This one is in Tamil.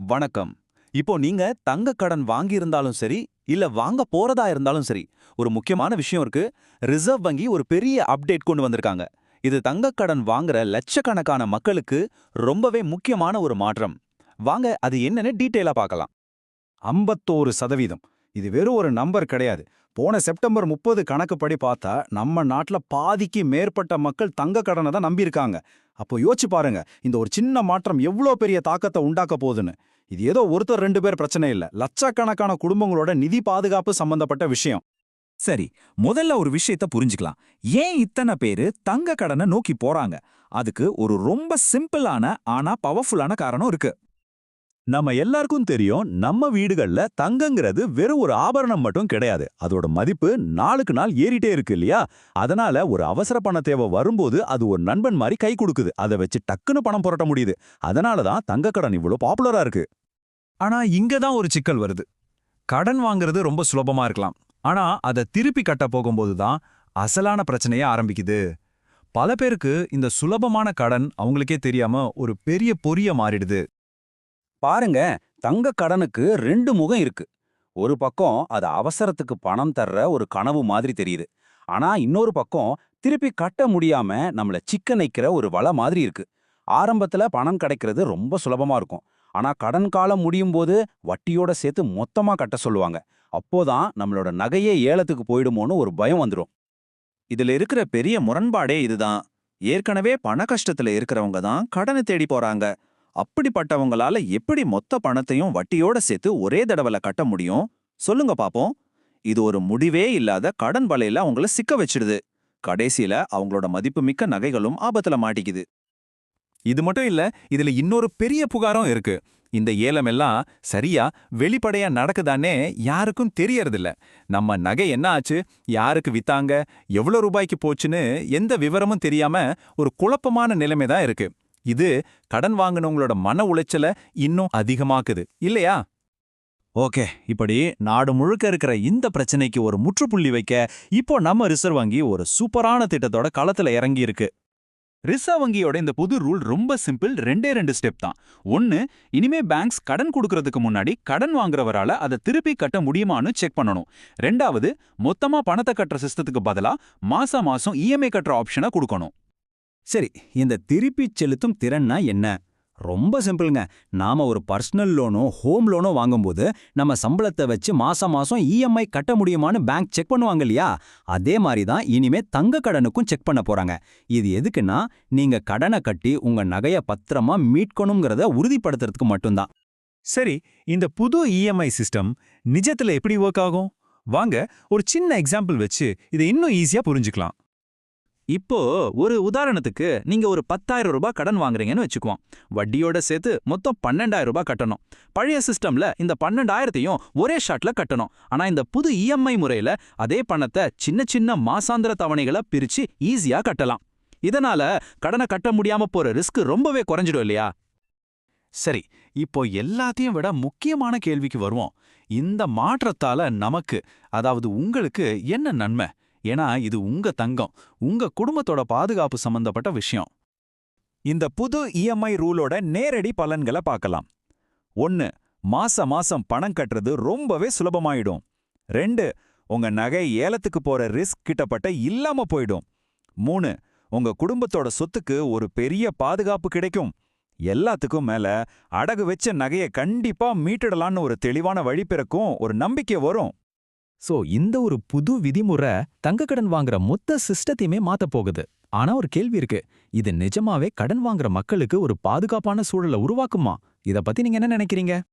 வணக்கம். இப்போ நீங்க தங்க கடன் வாங்கியிருந்தாலும் சரி, இல்ல வாங்க போறதா இருந்தாலும் சரி, ஒரு முக்கியமான விஷயம் இருக்கு. ரிசர்வ் வங்கி ஒரு பெரிய அப்டேட் கொண்டு வந்திருக்காங்க. இது தங்க கடன் வாங்குற லட்சக்கணக்கான மக்களுக்கு ரொம்பவே முக்கியமான ஒரு மாற்றம். வாங்க அது என்னன்னு டீட்டெயிலா பார்க்கலாம். 51% இது வெறும் ஒரு நம்பர் கிடையாது. போன செப்டம்பர் 30 கணக்குப்படி பார்த்தா நம்ம நாட்டுல பாதிக்கு மேற்பட்ட மக்கள் தங்க கடனை தான் நம்பியிருக்காங்க. அப்போ யோசிச்சு பாருங்க, இந்த ஒரு சின்ன மாற்றம் எவ்வளோ பெரிய தாக்கத்தை உண்டாக்க போகுதுன்னு. இது ஏதோ ஒருத்தர் ரெண்டு பேர் பிரச்சனை இல்ல, லட்சக்கணக்கான குடும்பங்களோட நிதி பாதுகாப்பு சம்பந்தப்பட்ட விஷயம். சரி, முதல்ல ஒரு விஷயத்த புரிஞ்சுக்கலாம். ஏன் இத்தனை பேரு தங்க கடனை நோக்கி போறாங்க? அதுக்கு ஒரு ரொம்ப சிம்பிளான ஆனா பவர்ஃபுல்லான காரணம் இருக்கு. நம்ம எல்லாருக்கும் தெரியும், நம்ம வீடுகள்ல தங்கங்கிறது வெறும் ஒரு ஆபரணம் மட்டும் கிடையாது. அதோட மதிப்பு நாளுக்கு நாள் ஏறிட்டே இருக்கு இல்லையா? அதனால ஒரு அவசர பண தேவை வரும்போது அது ஒரு நண்பன் மாதிரி கை கொடுக்குது. அதை வச்சு டக்குன்னு பணம் புரட்ட முடியுது. அதனால தான் தங்க கடன் இவ்வளவு பாப்புலரா இருக்கு. ஆனா இங்க தான் ஒரு சிக்கல் வருது. கடன் வாங்குறது ரொம்ப சுலபமா இருக்கலாம். ஆனா அதை திருப்பி கட்ட போகும்போது தான் அசலான பிரச்சனையே ஆரம்பிக்குது. பல பேருக்கு இந்த சுலபமான கடன் அவங்களுக்கே தெரியாம ஒரு பெரிய பொறிய மாறிடுது. பாருங்க, தங்க கடனுக்கு ரெண்டு முகம் இருக்கு. ஒரு பக்கம் அது அவசரத்துக்கு பணம் தர்ற ஒரு கனவு மாதிரி தெரியுது. ஆனா இன்னொரு பக்கம் திருப்பி கட்ட முடியாம நம்மள சிக்கனைக்கிற ஒரு வலை மாதிரி இருக்கு. ஆரம்பத்துல பணம் கிடைக்கிறது ரொம்ப சுலபமா இருக்கும். ஆனா கடன் காலம் முடியும் போது வட்டியோட சேர்த்து மொத்தமா கட்ட சொல்லுவாங்க. அப்போதான் நம்மளோட நகையே ஏலத்துக்கு போயிடுமோன்னு ஒரு பயம் வந்துடும். இதுல இருக்கிற பெரிய முரண்பாடே இதுதான். ஏற்கனவே பண கஷ்டத்துல இருக்கிறவங்க தான் கடனை தேடி போறாங்க. அப்படிப்பட்டவங்களால எப்படி மொத்த பணத்தையும் வட்டியோட சேர்த்து ஒரே தடவைல கட்ட முடியும்? சொல்லுங்க பாப்போம். இது ஒரு முடிவே இல்லாத கடன் வலையில அவங்கள சிக்க வச்சிடுது. கடைசியில அவங்களோட மதிப்புமிக்க நகைகளும் ஆபத்துல மாட்டிக்குது. இது மட்டும் இல்ல, இதுல இன்னொரு பெரிய புகாரும் இருக்கு. இந்த ஏலம் எல்லாம் சரியா வெளிப்படையா நடக்குதானே யாருக்கும் தெரியறதில்ல. நம்ம நகை என்ன ஆச்சு, யாருக்கு வித்தாங்க, எவ்வளவு ரூபாய்க்கு போச்சுன்னு எந்த விவரமும் தெரியாம ஒரு குழப்பமான நிலைமை தான் இருக்கு. இது கடன் வாங்கினவங்களோட மன உளைச்சல இன்னும் அதிகமாக்குது இல்லையா? ஓகே, இப்படி நாடு முழுக்க இருக்கிற இந்த பிரச்சனைக்கு ஒரு முற்றுப்புள்ளி வைக்க இப்போ நம்ம ரிசர்வ் வங்கி ஒரு சூப்பரான திட்டத்தோட களத்துல இறங்கி இருக்கு. ரிசர்வ் வங்கியோட இந்த புது ரூல் ரொம்ப சிம்பிள். ரெண்டு ஸ்டெப் தான். ஒன்னு, இனிமே பேங்க்ஸ் கடன் கொடுக்கறதுக்கு முன்னாடி கடன் வாங்குறவரால அதை திருப்பி கட்ட முடியுமான்னு செக் பண்ணணும். ரெண்டாவது, மொத்தமா பணத்தை கட்டுற சிஸ்டத்துக்கு பதிலா மாசம் மாசம் இஎம்ஐ கட்டுற ஆப்ஷனை கொடுக்கணும். சரி, இந்த திருப்பி செலுத்தும் திறன்னா என்ன? ரொம்ப சிம்பிள்ங்க. நாம ஒரு பர்சனல் லோனோ ஹோம் லோனோ வாங்கும்போது நம்ம சம்பளத்தை வச்சு மாசம் மாசம் இஎம்ஐ கட்ட முடியுமான்னு பேங்க் செக் பண்ணுவாங்க இல்லையா? அதே மாதிரி தான் இனிமே தங்க கடனுக்கும் செக் பண்ண போறாங்க. இது எதுக்குன்னா, நீங்க கடனை கட்டி உங்க நகைய பத்திரமா மீட்கணுங்கிறத உறுதிப்படுத்துறதுக்கு மட்டும்தான். சரி, இந்த புது இஎம்ஐ சிஸ்டம் நிஜத்துல எப்படி ஒர்க் ஆகும்? வாங்க ஒரு சின்ன எக்ஸாம்பிள் வச்சு இதை இன்னும் ஈஸியா புரிஞ்சுக்கலாம். இப்போ ஒரு உதாரணத்துக்கு நீங்க ஒரு 10,000 ரூபாய் கடன் வாங்குறீங்கன்னு வச்சுக்குவோம். வட்டியோட சேர்த்து மொத்தம் 12,000 ரூபாய் கட்டணும். பழைய சிஸ்டம்ல இந்த 12,000த்தையும் ஒரே ஷாட்ல கட்டணும். ஆனா இந்த புது இஎம்ஐ முறையில அதே பணத்தை சின்ன சின்ன மாசாந்திர தவணைகளை பிரிச்சு ஈஸியா கட்டலாம். இதனால கடனை கட்ட முடியாம போற ரிஸ்க் ரொம்பவே குறைஞ்சிடும் இல்லையா? சரி, இப்போ எல்லாத்தையும் விட முக்கியமான கேள்விக்கு வருவோம். இந்த மாற்றத்தால நமக்கு, அதாவது உங்களுக்கு என்ன நன்மை? ஏன்னா இது உங்க தங்கம், உங்க குடும்பத்தோட பாதுகாப்பு சம்பந்தப்பட்ட விஷயம். இந்த புது இஎம்ஐ ரூலோட நேரடி பலன்களை பார்க்கலாம். 1, மாசம் மாசம் பணம் கட்டுறது ரொம்பவே சுலபமாயிடும். 2, உங்க நகை ஏலத்துக்கு போற ரிஸ்க் கிட்டப்பட்ட இல்லாம போயிடும். 3, உங்க குடும்பத்தோட சொத்துக்கு ஒரு பெரிய பாதுகாப்பு கிடைக்கும். எல்லாத்துக்கும் மேல அடகு வச்ச நகையை கண்டிப்பா மீட்டிடலான்னு ஒரு தெளிவான வழி பிறக்கும், ஒரு நம்பிக்கை வரும். இந்த ஒரு புது விதிமுறை தங்க கடன் வாங்குற மொத்த சிஸ்டத்தையுமே மாத்த போகுது. ஆனா ஒரு கேள்வி இருக்கு. இது நிஜமாவே கடன் வாங்குற மக்களுக்கு ஒரு பாதுகாப்பான சூழலை உருவாக்குமா? இத பத்தி நீங்க என்ன நினைக்கிறீங்க?